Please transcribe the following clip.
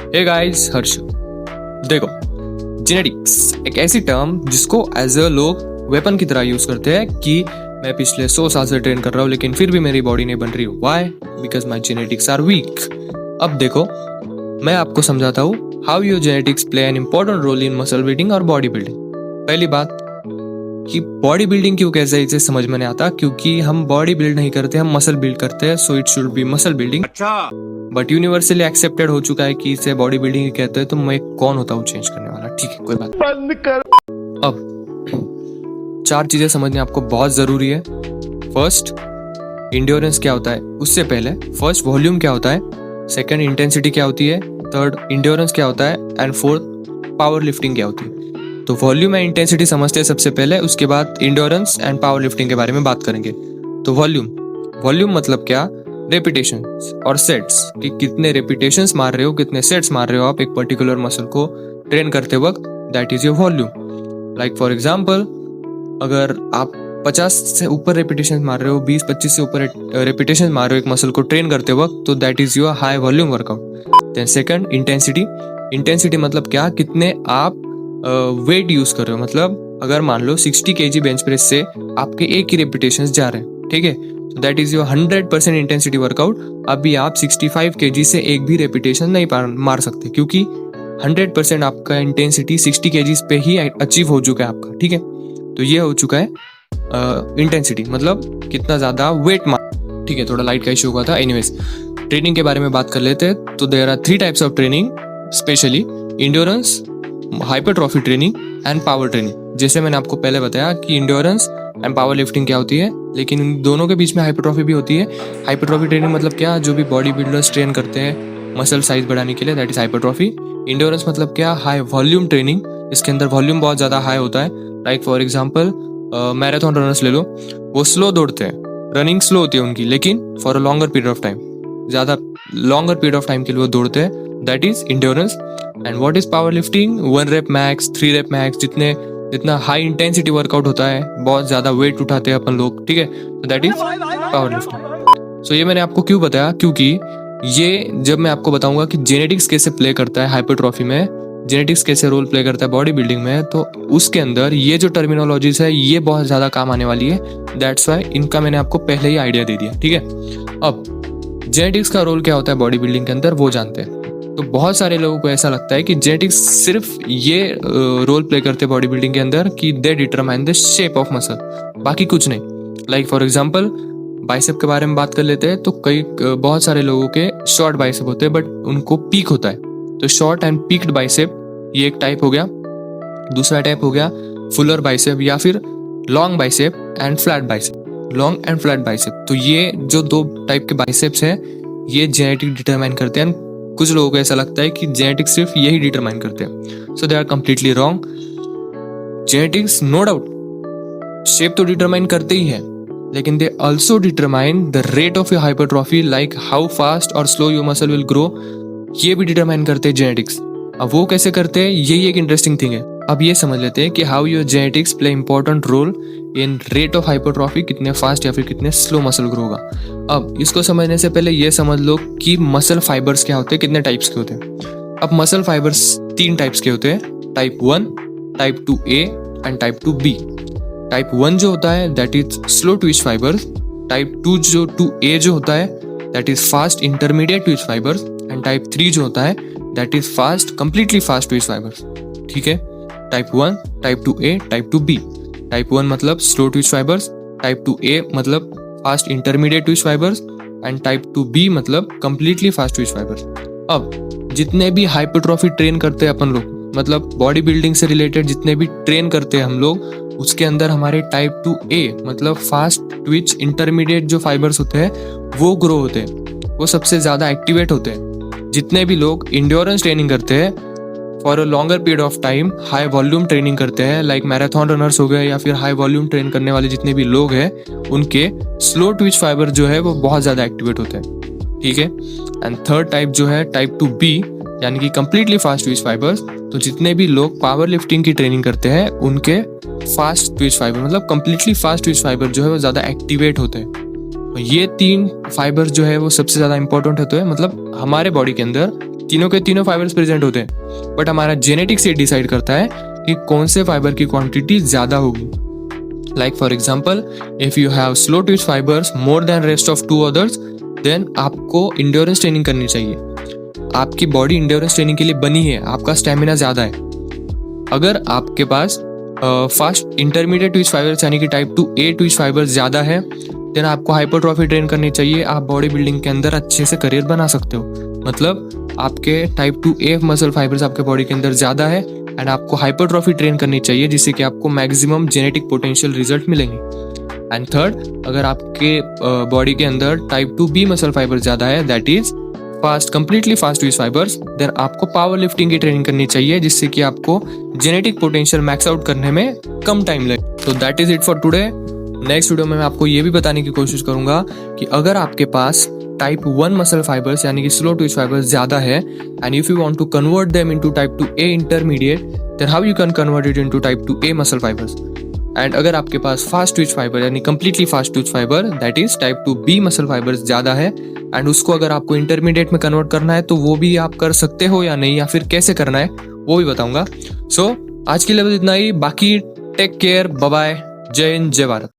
Hey guys, हर्ष। देखो, genetics एक ऐसी टर्म जिसको एज अ लोग वेपन की तरह यूज करते हैं कि मैं पिछले 100 साल से ट्रेन कर रहा हूँ लेकिन फिर भी मेरी बॉडी नहीं बन रही। Why? Because my genetics are weak. अब देखो, मैं आपको समझाता हूँ how your genetics play an important role in muscle building और बॉडी बिल्डिंग। पहली बात कि बॉडी बिल्डिंग क्यों कैसे इसे समझ में नहीं आता, क्योंकि हम बॉडी बिल्ड नहीं करते, हम मसल बिल्ड करते हैं। So it should be muscle building. अच्छा, बट यूनिवर्सली एक्सेप्टेड हो चुका है कि इसे बॉडी बिल्डिंग ही कहते हैं, तो मैं कौन होता हूँ चेंज करने वाला। ठीक है, कोई बात नहीं। बंद कर। अब 4 चीजें समझनी आपको बहुत जरूरी है। फर्स्ट, इंड्योरेंस क्या होता है। उससे पहले फर्स्ट, वॉल्यूम क्या होता है। सेकंड, इंटेंसिटी क्या होती है। थर्ड, इंड्योरेंस क्या होता है। एंड फोर्थ, पावर लिफ्टिंग क्या होती है। तो वॉल्यूम एंड इंटेंसिटी समझते हैं सबसे पहले, उसके बाद इंड्योरेंस एंड पावर लिफ्टिंग के बारे में बात करेंगे। तो वॉल्यूम मतलब क्या, रेपिटेशन और सेट्स, कि कितने रेपिटेशंस मार रहे हो, कितने सेट्स मार रहे हो आप एक पर्टिकुलर मसल को ट्रेन करते वक्त, that is your volume. Like for example, अगर आप 50 से ऊपर रेपिटेशन मार रहे हो, 20-25 से ऊपर रेपिटेशन मार रहे हो एक मसल को ट्रेन करते वक्त, तो that is your high volume workout. Then second, intensity मतलब क्या, कितने आप वेट यूज कर रहे हो। मतलब अगर मान लो 60 kg बेंच प्रेस से आपके एक ही रेपिटेशन जा रहे हैं, ठीक है, तो that is your 100% intensity workout. अभी आप 65 kg से एक भी रेपिटेशन नहीं मार सकते, क्योंकि 100% आपका इंटेंसिटी 60 kg पे ही अचीव हो चुका है आपका। ठीक है, तो ये हो चुका है इंटेंसिटी, मतलब कितना ज्यादा वेट मार। ठीक है, थोड़ा लाइट का इशू हुआ था। एनीवेज, ट्रेनिंग के बारे में बात कर लेते हैं। तो there are 3 types of training, specially endurance, hypertrophy training and power training. जैसे मैंने आपको पहले बताया कि इंड्योरेंस एंड पावर लिफ्टिंग क्या होती है, लेकिन इन दोनों के बीच में हाइपरट्रॉफी भी होती है। हाइपरट्रॉफी ट्रेनिंग मतलब क्या, जो भी बॉडी बिल्डर्स ट्रेन करते हैं मसल साइज बढ़ाने के लिए, दैट इज हाइपरट्रॉफी। इंड्योरेंस मतलब क्या, हाई वॉल्यूम ट्रेनिंग, इसके अंदर वॉल्यूम बहुत ज्यादा हाई होता है। Like for example, marathon runners ले लो, वो स्लो दौड़ते हैं, रनिंग स्लो होती है उनकी, लेकिन for a longer period of time, ज्यादा लॉन्गर पीरियड ऑफ टाइम के लिए वो दौड़ते हैं, that is endurance. And what is power lifting, 1 rape max, 3 rape max, जितना हाई इंटेंसिटी वर्कआउट होता है, बहुत ज्यादा वेट उठाते हैं अपन लोग, ठीक है, तो दैट इज पावर लिफ्टिंग। सो ये मैंने आपको क्यों बताया, क्योंकि ये जब मैं आपको बताऊंगा कि जेनेटिक्स कैसे प्ले करता है हाइपरट्रॉफी में, जेनेटिक्स कैसे रोल प्ले करता है बॉडी बिल्डिंग में, तो उसके अंदर ये जो टर्मिनोलॉजीज है ये बहुत ज्यादा काम आने वाली है। दैट्स वाई इनका मैंने आपको पहले ही आइडिया दे दिया। ठीक है, अब जेनेटिक्स का रोल क्या होता है बॉडी बिल्डिंग के अंदर, वो जानते हैं। तो बहुत सारे लोगों को ऐसा लगता है कि जेनेटिक्स सिर्फ ये रोल प्ले करते हैं बॉडी बिल्डिंग के अंदर कि they determine the shape of muscle, बाकी कुछ नहीं। लाइक फॉर एग्जांपल, बाइसेप के बारे में बात कर लेते हैं। तो बहुत सारे लोगों के शॉर्ट बाइसेप होते हैं, बट उनको पीक होता है। तो शॉर्ट एंड पीक्ड बाइसेप ये एक टाइप हो गया। दूसरा टाइप हो गया फुलर बाइसेप, या फिर long bicep and flat bicep. Long and flat bicep, तो ये जो 2 टाइप के बाइसेप्स हैं, ये जेनेटिक डिटरमाइन करते हैं। कुछ लोगों को ऐसा लगता है कि जेनेटिक्स सिर्फ यही डिटरमाइन करते हैं, so they are completely wrong. Genetics no doubt shape तो डिटरमाइन करते ही है, लेकिन they also determine the rate of your hypertrophy, like how fast और slow your muscle will grow, ये भी डिटरमाइन करते हैं जेनेटिक्स। अब वो कैसे करते हैं, यही एक इंटरेस्टिंग थिंग है। अब ये समझ लेते हैं कि how your genetics play important role in rate of hypertrophy, कितने फास्ट या फिर कितने स्लो मसल ग्रो होगा। अब इसको समझने से पहले ये समझ लो कि मसल फाइबर्स क्या होते हैं, कितने टाइप्स के होते हैं। अब मसल फाइबर्स 3 टाइप्स के होते हैं, type 1, type 2A and type 2B। Type 1 जो होता है that is slow twitch fibres. Type 2A जो होता है that is fast intermediate Twitch fibres. And type 3 जो होता है that is fast completely fast twitch fibres. ठीक है, type 1, type 2A, type 2B। Type 1 मतलब slow twitch fibres, type 2A मतलब fast intermediate Twitch fibres, and type 2B मतलब completely fast twitch fibres. अब जितने भी हाइपरट्रॉफी ट्रेन करते हैं अपन लोग, मतलब बॉडी बिल्डिंग से रिलेटेड जितने भी ट्रेन करते हैं हम लोग, उसके अंदर हमारे टाइप 2A मतलब फास्ट ट्विच इंटरमीडिएट जो फाइबर्स होते हैं वो ग्रो होते हैं, वो सबसे ज्यादा एक्टिवेट होते हैं। जितने भी लोग इंड्योरेंस ट्रेनिंग करते हैं for a longer period of time, high volume training करते हैं, लाइक मैराथन रनर्स हो गए, या फिर हाई वॉल्यूम ट्रेन करने वाले जितने भी लोग हैं, उनके स्लो ट्विच फाइबर जो है वो बहुत ज्यादा एक्टिवेट होते हैं। ठीक है, एंड थर्ड टाइप जो है टाइप 2B, यानी कि कंप्लीटली फास्ट ट्विच फाइबर्स। तो जितने भी लोग पावर लिफ्टिंग की ट्रेनिंग करते हैं, उनके फास्ट ट्विच फाइबर मतलब कंप्लीटली फास्ट ट्विच फाइबर जो है वो ज्यादा एक्टिवेट होते हैं। तो ये 3 फाइबर जो है वो सबसे ज्यादा इंपॉर्टेंट होते हैं, मतलब हमारे बॉडी के अंदर तीनों के तीनों फाइबर्स प्रेजेंट होते हैं, बट हमारा जेनेटिक्स ये डिसाइड करता है कि कौन से फाइबर की क्वांटिटी ज़्यादा होगी। Like for example, if you have slow twitch fibres more than rest of 2 others, then आपको इंड्योरेंस ट्रेनिंग करनी चाहिए। आपकी बॉडी इंड्योरेंस ट्रेनिंग के लिए बनी है, आपका स्टेमिना ज़्यादा है। अगर आपके पास फास्ट इंटरमीडिएट ट्विच फाइबर्स यानी कि टाइप 2A ट्विच फाइबर्स ज़्यादा है, देन आपको हाइपरट्रॉफी ट्रेन करनी चाहिए। आप बॉडी बिल्डिंग के अंदर अच्छे से करियर बना सकते हो। मतलब आपके टाइप 2A मसल फाइबर्स आपके बॉडी के अंदर ज़्यादा है एंड आपको हाइपरट्रॉफी ट्रेन करनी चाहिए, जिससे कि आपको मैक्सिमम जेनेटिक पोटेंशियल रिजल्ट मिलेंगे। एंड थर्ड, अगर आपके बॉडी के अंदर टाइप 2B मसल फाइबर ज़्यादा है, that is completely fast twitch fibres, then आपको पावर लिफ्टिंग की ट्रेनिंग करनी चाहिए, जिससे कि आपको जेनेटिक पोटेंशियल मैक्स आउट करने में कम टाइम लगे। तो that is it for today. Next video में मैं आपको ये भी बताने की कोशिश करूंगा कि अगर आपके पास टाइप 1 मसल फाइबर्स यानी कि स्लो ट्विच फाइबर्स ज़्यादा है and if you want to convert them into type 2A intermediate, then how you can convert it into type 2A muscle fibres. And अगर आपके पास फास्ट ट्विच फाइबर यानी completely fast twitch fibre that is type 2B muscle fibres ज़्यादा है and उसको अगर आपको intermediate में कन्वर्ट करना है तो वो भी आप कर सकते हो या नहीं, या फिर कैसे करना है वो भी बताऊंगा। सो आज के लिए बस इतना ही। बाकी टेक केयर, बाय बाय, जय हिंद, जय भारत।